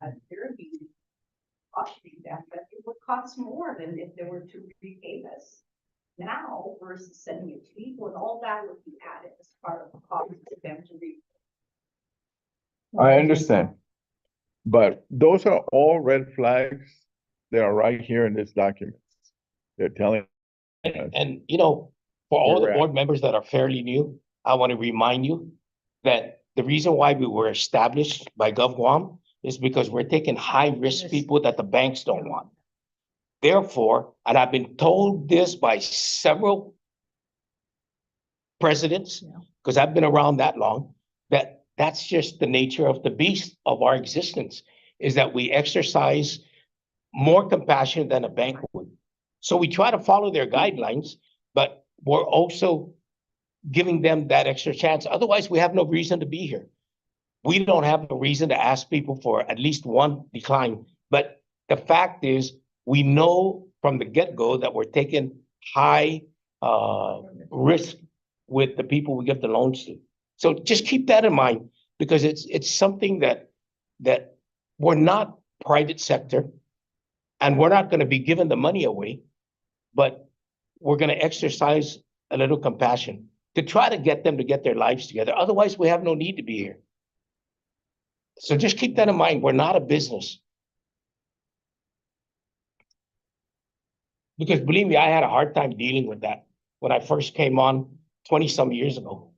at their meeting, cautioning them that it would cost more than if they were to repay us now versus sending it to people, and all that would be added as part of the cost for them to repay. I understand. But those are all red flags. They are right here in this document. They're telling. And you know, for all the Correct. board members that are fairly new, I want to remind you that the reason why we were established by Gov Guam is because we're taking high-risk people that the banks don't want. Therefore, and I've been told this by several presidents, because I've been around that long, that's just the nature of the beast of our existence, is that we exercise more compassion than a bank would. So we try to follow their guidelines, but we're also giving them that extra chance. Otherwise, we have no reason to be here. We don't have a reason to ask people for at least one decline. But the fact is, we know from the get-go that we're taking high risk with the people we give the loans to. So just keep that in mind, because it's something that we're not private sector, and we're not going to be giving the money away, but we're going to exercise a little compassion to try to get them to get their lives together. Otherwise, we have no need to be here. So just keep that in mind. We're not a business. Because believe me, I had a hard time dealing with that. when I first came on 20-some years ago.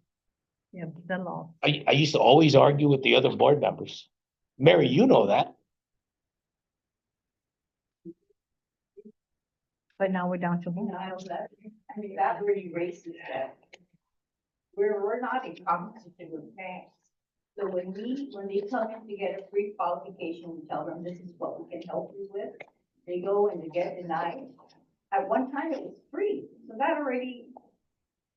Yeah, the law. I used to always argue with the other board members. Mary, you know that. But now we're down to You one. know, I mean, that really raises that. We're not in competition with banks. So when they come in to get a free qualification, we tell them this is what we can help you with. They go and they get denied. At one time, it was free, so that already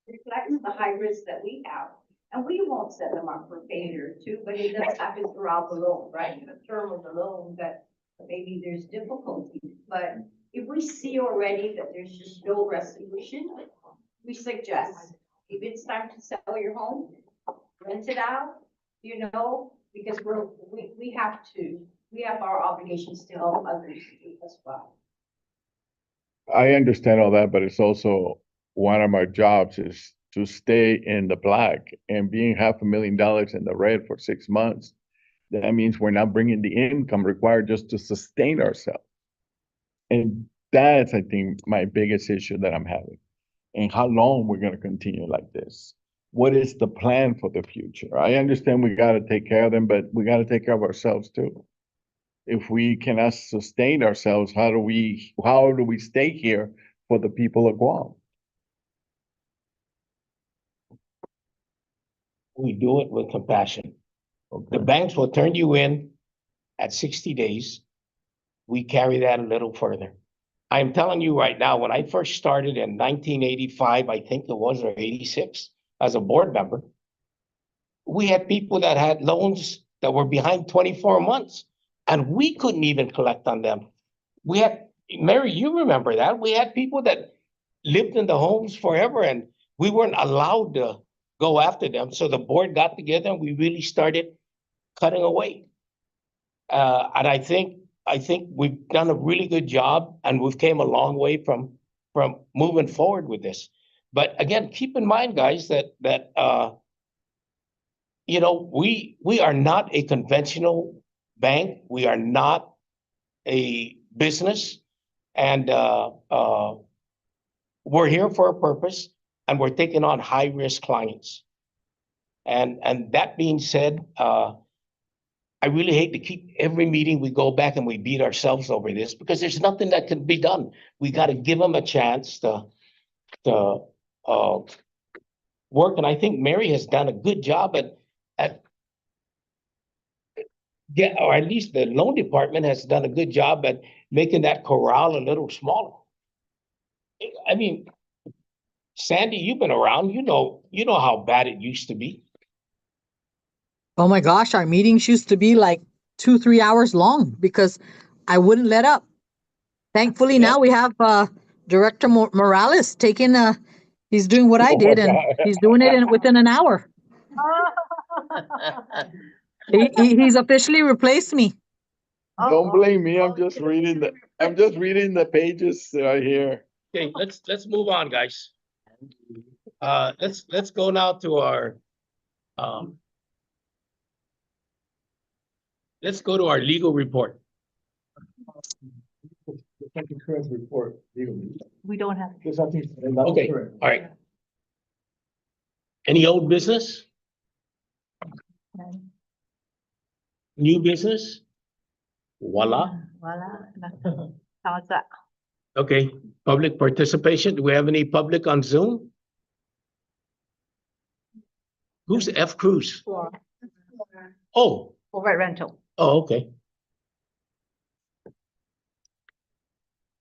reflects the high risk that we have. And we won't set them up for failure too, but it does happen throughout the loan, right? The term of the loan that maybe there's difficulties, but if we see already that there's just no resolution, we suggest, if it's time to sell your home, rent it out, because we have our obligations to help others as well. I understand all that, but it's also one of my jobs is to stay in the black, and being $500,000 in the red for 6 months. That means we're not bringing the income required just to sustain ourselves. And that's, I think, my biggest issue that I'm having. And how long we're gonna continue like this? What is the plan for the future? I understand we gotta take care of them, but we gotta take care of ourselves too. If we cannot sustain ourselves, how do we stay here for the people of Guam? We do it with compassion. The Okay. banks will turn you in at 60 days. We carry that a little further. I'm telling you right now, when I first started in 1985, I think it was, or 86, as a board member, we had people that had loans that were behind 24 months, and we couldn't even collect on them. We had, Mary, you remember that? We had people that lived in the homes forever, and we weren't allowed to go after them. So the board got together and we really started cutting away. And I think we've done a really good job, and we've came a long way from moving forward with this. But again, keep in mind, guys, that we are not a conventional bank. We are not a business, and we're here for a purpose, and we're taking on high-risk clients. And that being said, I really hate to keep every meeting we go back and we beat ourselves over this, because there's nothing that can be done. We got to give them a chance to work. And I think Mary has done a good job at or at least the loan department has done a good job at making that corral a little smaller. I mean, Sandy, you've been around, you know how bad it used to be. Oh my gosh, our meetings used to be like 2-3 hours long because I wouldn't let up. Thankfully, now we have Director Morales taking he's doing what I did, and he's doing it within an hour. He's officially replaced me. Don't blame me, I'm just reading the pages right here. Okay, let's move on, guys. Let's go now to our let's go to our legal report. Concurrence report legally. We don't have. There's nothing. and that's Okay, correct. all right. Any old business? New business? Voila. Voila. How's that? Okay, public participation. Do we have any public on Zoom? Who's F. Cruz? Oh, Over rental. oh, okay.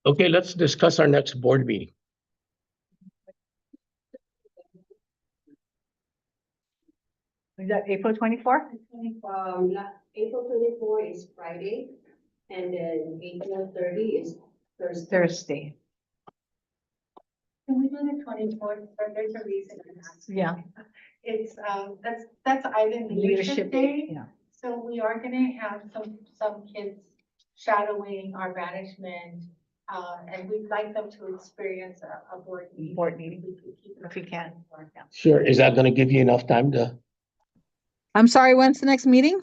Okay, let's discuss our next board meeting. Is that April 24th? April 24 is Friday, and then April 30 is Thursday. Thursday. Can we do the 24th, or there's a reason I'm asking? Yeah. It's, that's Island Leadership Day. Yeah. So we are gonna have some kids shadowing our management, and we'd like them to experience a board meeting. Board meeting. We could keep it If we can. on. Yeah. Sure. Is that gonna give you enough time to, I'm sorry, when's the next meeting?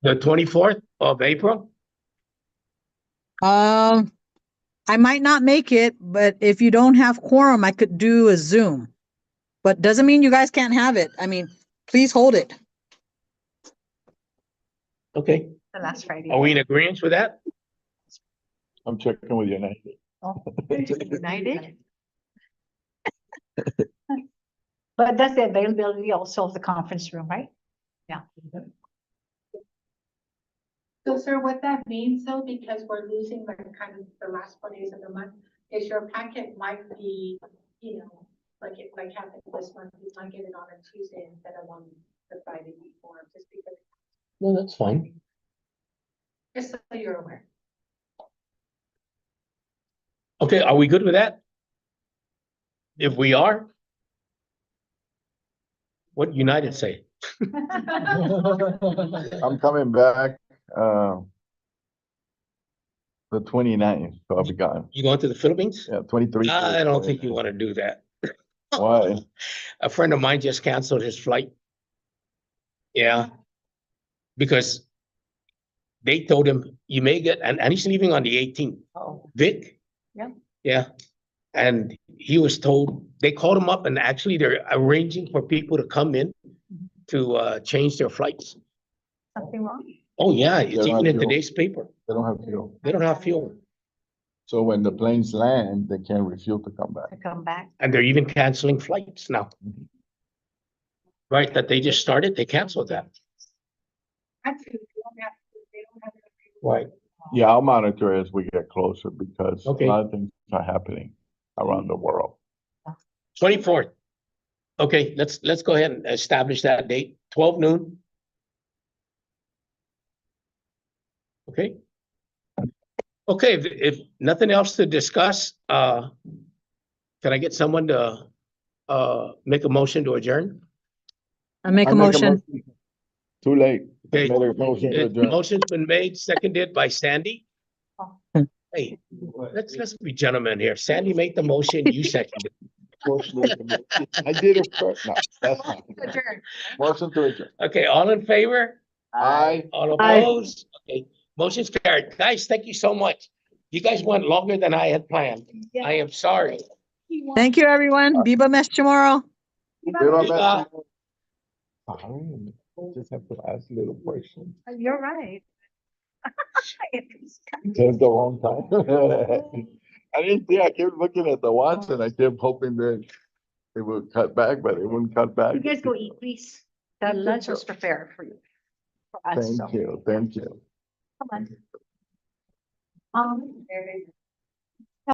the 24th of April? I might not make it, but if you don't have quorum, I could do a Zoom. But doesn't mean you guys can't have it. I mean, please hold it. Okay, The last Friday. are we in agreement with that? I'm checking with United. Oh, United? But that's the availability also of the conference room, right? Yeah. So sir, what that means though, because we're losing the kind of the last 4 days of the month, is your packet might be, you know, like it like happened this month, you might get it on a Tuesday instead of on the Friday before, just because, No, that's fine. just so you're aware. Okay, are we good with that? If we are, what United say? I'm coming back, the 29th, so I'll be gone. You going to the Philippines? Yeah, 23. I don't think you want to do that. Why? A friend of mine just canceled his flight. Yeah. Because they told him you may get, and he's leaving on the 18th. Oh, Vic? Yeah. Yeah. And he was told, they called him up and actually they're arranging for people to come in to change their flights. something wrong? Oh, yeah, it's don't even have in fuel. today's paper. They don't have fuel. They don't have fuel. So when the planes land, they can't refuel to come back. To come back? And they're even canceling flights now. Right, that they just started, they canceled that. Actually, they don't have, they don't have. Right. Yeah, I'll monitor as we get closer because a Okay. lot of things are happening around the world. 24th. Okay, let's go ahead and establish that date, 12 noon. Okay. Okay, if nothing else to discuss, can I get someone to make a motion to adjourn? I make I a motion. Too late. I Okay. made a motion to adjourn. Motion's been made, seconded by Sandy. Oh. Hey, let's be gentlemen here. Sandy made the motion, you seconded. I did it first. No, that's not. Adjourn. Motion to adjourn. Okay, all in favor? Aye. All Aye. opposed? Okay, motion's carried. Guys, thank you so much. You guys went longer than I had planned. I am sorry. Thank you, everyone. Viva Mes Chamorro. Viva. Sorry, just have to ask a little question. You're right. Just the wrong time. I didn't see, I kept looking at the watch and I kept hoping that it would cut back, but it wouldn't cut back. You guys go eat, please. The lunch was prepared for you. For us, so, Thank you, thank you. come on.